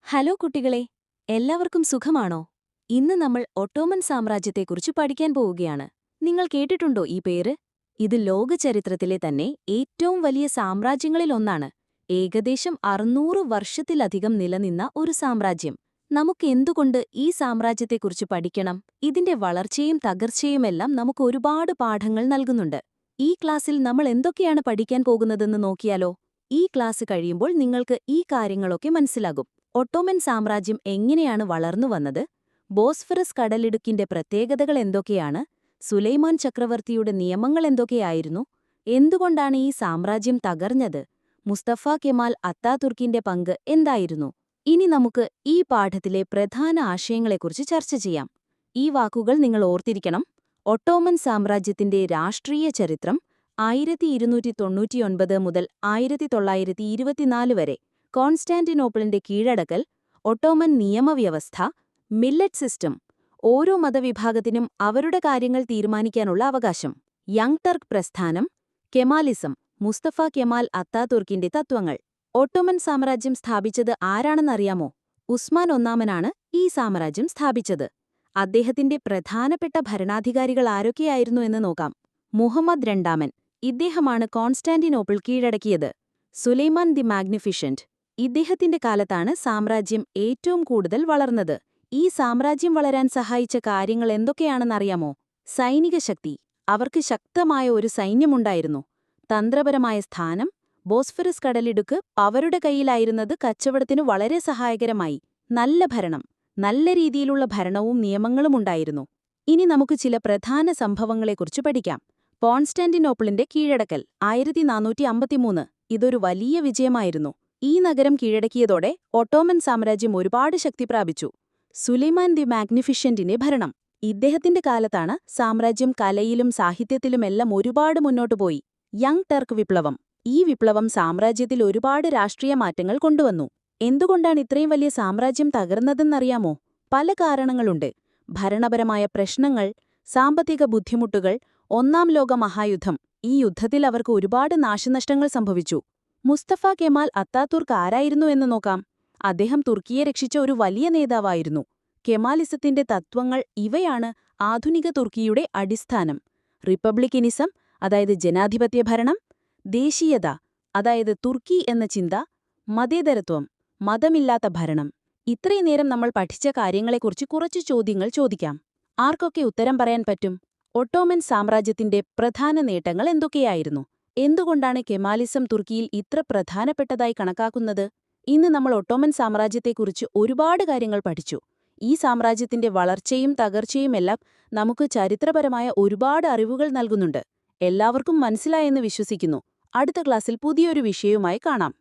Hello കുട്ടികളെ, എല്ലാവർക്കും സുഖമാണോ? ഇന്ന് നമ്മൾ ഒട്ടോമൻ സാമ്രാജ്യത്തെക്കുറിച്ച് പഠിക്കാൻ പോവുകയാണ്. നിങ്ങൾ കേട്ടിട്ടുണ്ടോ ഈ പേര്? ഇത് ലോക ചരിത്രത്തിലെ തന്നെ ഏറ്റവും വലിയ സാമ്രാജ്യങ്ങളിലൊന്നാണ്. ഏകദേശം 600 വർഷത്തിലധികം നിലനിന്ന ഒരു സാമ്രാജ്യം. നമുക്ക് എന്തുകൊണ്ട് ഈ സാമ്രാജ്യത്തെക്കുറിച്ച് പഠിക്കണം? ഇതിന്റെ വളർച്ചയും തകർച്ചയുമെല്ലാം നമുക്ക് ഒരുപാട് പാഠങ്ങൾ നൽകുന്നുണ്ട്. ഈ ക്ലാസ്സിൽ നമ്മൾ എന്തൊക്കെയാണ് പഠിക്കാൻ പോകുന്നതെന്ന് നോക്കിയാലോ? ഈ ക്ലാസ് കഴിയുമ്പോൾ നിങ്ങൾക്ക് ഈ കാര്യങ്ങളൊക്കെ മനസ്സിലാകും. ഒട്ടോമൻ സാമ്രാജ്യം എങ്ങനെയാണ് വളർന്നുവന്നത്, ബോസ്ഫറസ് കടലിടുക്കിന്റെ പ്രത്യേകതകൾ എന്തൊക്കെയാണ്, സുലൈമാൻ ചക്രവർത്തിയുടെ നിയമങ്ങൾ എന്തൊക്കെയായിരുന്നു, എന്തുകൊണ്ടാണ് ഈ സാമ്രാജ്യം തകർന്നത്, മുസ്തഫ കെമാൽ അത്താതുർക്കിന്റെ പങ്ക് എന്തായിരുന്നു. ഇനി നമുക്ക് ഈ പാഠത്തിലെ പ്രധാന ആശയങ്ങളെക്കുറിച്ച് ചർച്ച ചെയ്യാം. ഈ വാക്കുകൾ നിങ്ങൾ ഓർത്തിരിക്കണം. ഒട്ടോമൻ സാമ്രാജ്യത്തിന്റെ രാഷ്ട്രീയ ചരിത്രം 1299 മുതൽ 1924 വരെ. കോൺസ്റ്റാന്റിനോപ്പിളിന്റെ കീഴടക്കൽ, ഒട്ടോമൻ നിയമവ്യവസ്ഥ, മില്ലറ്റ് സിസ്റ്റം, ഓരോ മതവിഭാഗത്തിനും അവരുടെ കാര്യങ്ങൾ തീരുമാനിക്കാനുള്ള അവകാശം, യങ് ടർക്ക് പ്രസ്ഥാനം, കെമാലിസം, മുസ്തഫ കെമാൽ അത്താതുർക്കിന്റെ തത്വങ്ങൾ. ഒട്ടോമൻ സാമ്രാജ്യം സ്ഥാപിച്ചത് ആരാണെന്നറിയാമോ? ഉസ്മാൻ ഒന്നാമനാണ് ഈ സാമ്രാജ്യം സ്ഥാപിച്ചത്. അദ്ദേഹത്തിന്റെ പ്രധാനപ്പെട്ട ഭരണാധികാരികൾ ആരൊക്കെയായിരുന്നു എന്ന് നോക്കാം. മുഹമ്മദ് രണ്ടാമൻ, ഇദ്ദേഹമാണ് കോൺസ്റ്റാന്റിനോപ്പിൾ കീഴടക്കിയത്. സുലൈമാൻ ദി മാഗ്നിഫിഷന്റ്, ഇദ്ദേഹത്തിന്റെ കാലത്താണ് സാമ്രാജ്യം ഏറ്റവും കൂടുതൽ വളർന്നത്. ഈ സാമ്രാജ്യം വളരാൻ സഹായിച്ച കാര്യങ്ങൾ എന്തൊക്കെയാണെന്നറിയാമോ? സൈനിക ശക്തി, അവർക്ക് ശക്തമായ ഒരു സൈന്യമുണ്ടായിരുന്നു. തന്ത്രപരമായ സ്ഥാനം, ബോസ്ഫറസ് കടലിടുക്ക് അവരുടെ കയ്യിലായിരുന്നത് കച്ചവടത്തിനു വളരെ സഹായകരമായി. നല്ല ഭരണം, നല്ല രീതിയിലുള്ള ഭരണവും നിയമങ്ങളും ഉണ്ടായിരുന്നു. ഇനി നമുക്ക് ചില പ്രധാന സംഭവങ്ങളെക്കുറിച്ച് പഠിക്കാം. കോൺസ്റ്റാന്റിനോപ്പിളിന്റെ കീഴടക്കൽ 1453. ഇതൊരു വലിയ വിജയമായിരുന്നു. ഈ നഗരം കീഴടക്കിയതോടെ ഒട്ടോമൻ സാമ്രാജ്യം ഒരുപാട് ശക്തി പ്രാപിച്ചു. സുലൈമാൻ ദി മാഗ്നിഫിഷ്യന്റിന്റെ ഭരണം, ഇദ്ദേഹത്തിന്റെ കാലത്താണ് സാമ്രാജ്യം കലയിലും സാഹിത്യത്തിലുമെല്ലാം ഒരുപാട് മുന്നോട്ടുപോയി. യങ് ടർക്ക് വിപ്ലവം, ഈ വിപ്ലവം സാമ്രാജ്യത്തിൽ ഒരുപാട് രാഷ്ട്രീയ മാറ്റങ്ങൾ കൊണ്ടുവന്നു. എന്തുകൊണ്ടാണ് ഇത്രയും വലിയ സാമ്രാജ്യം തകർന്നതെന്നറിയാമോ? പല കാരണങ്ങളുണ്ട്. ഭരണപരമായ പ്രശ്നങ്ങൾ, സാമ്പത്തിക ബുദ്ധിമുട്ടുകൾ, ഒന്നാം ലോക മഹായുദ്ധം. ഈ യുദ്ധത്തിൽ അവർക്ക് ഒരുപാട് നാശനഷ്ടങ്ങൾ സംഭവിച്ചു. മുസ്തഫ കെമാൽ അത്താതുർക്ക് ആരായിരുന്നു എന്ന് നോക്കാം. അദ്ദേഹം തുർക്കിയെ രക്ഷിച്ച ഒരു വലിയ നേതാവായിരുന്നു. കെമാലിസത്തിന്റെ തത്വങ്ങൾ ഇവയാണ് ആധുനിക തുർക്കിയുടെ അടിസ്ഥാനം. റിപ്പബ്ലിക്കനിസം, അതായത് ജനാധിപത്യ ഭരണം, ദേശീയത, അതായത് തുർക്കി എന്ന ചിന്ത, മതേതരത്വം, മതമില്ലാത്ത ഭരണം. ഇത്രയും നേരം നമ്മൾ പഠിച്ച കാര്യങ്ങളെക്കുറിച്ച് കുറച്ച് ചോദ്യങ്ങൾ ചോദിക്കാം. ആർക്കൊക്കെ ഉത്തരം പറയാൻ പറ്റും? ഒട്ടോമൻ സാമ്രാജ്യത്തിന്റെ പ്രധാന നേട്ടങ്ങൾ എന്തൊക്കെയായിരുന്നു? എന്തുകൊണ്ടാണ് കെമാലിസം തുർക്കിയിൽ ഇത്ര പ്രധാനപ്പെട്ടതായി കണക്കാക്കുന്നത്? ഇന്ന് നമ്മൾ ഒട്ടോമൻ സാമ്രാജ്യത്തെക്കുറിച്ച് ഒരുപാട് കാര്യങ്ങൾ പഠിച്ചു. ഈ സാമ്രാജ്യത്തിന്റെ വളർച്ചയും തകർച്ചയുമെല്ലാം നമുക്ക് ചരിത്രപരമായ ഒരുപാട് അറിവുകൾ നൽകുന്നുണ്ട്. എല്ലാവർക്കും മനസ്സിലായെന്ന് വിശ്വസിക്കുന്നു. അടുത്ത ക്ലാസ്സിൽ പുതിയൊരു വിഷയവുമായി കാണാം.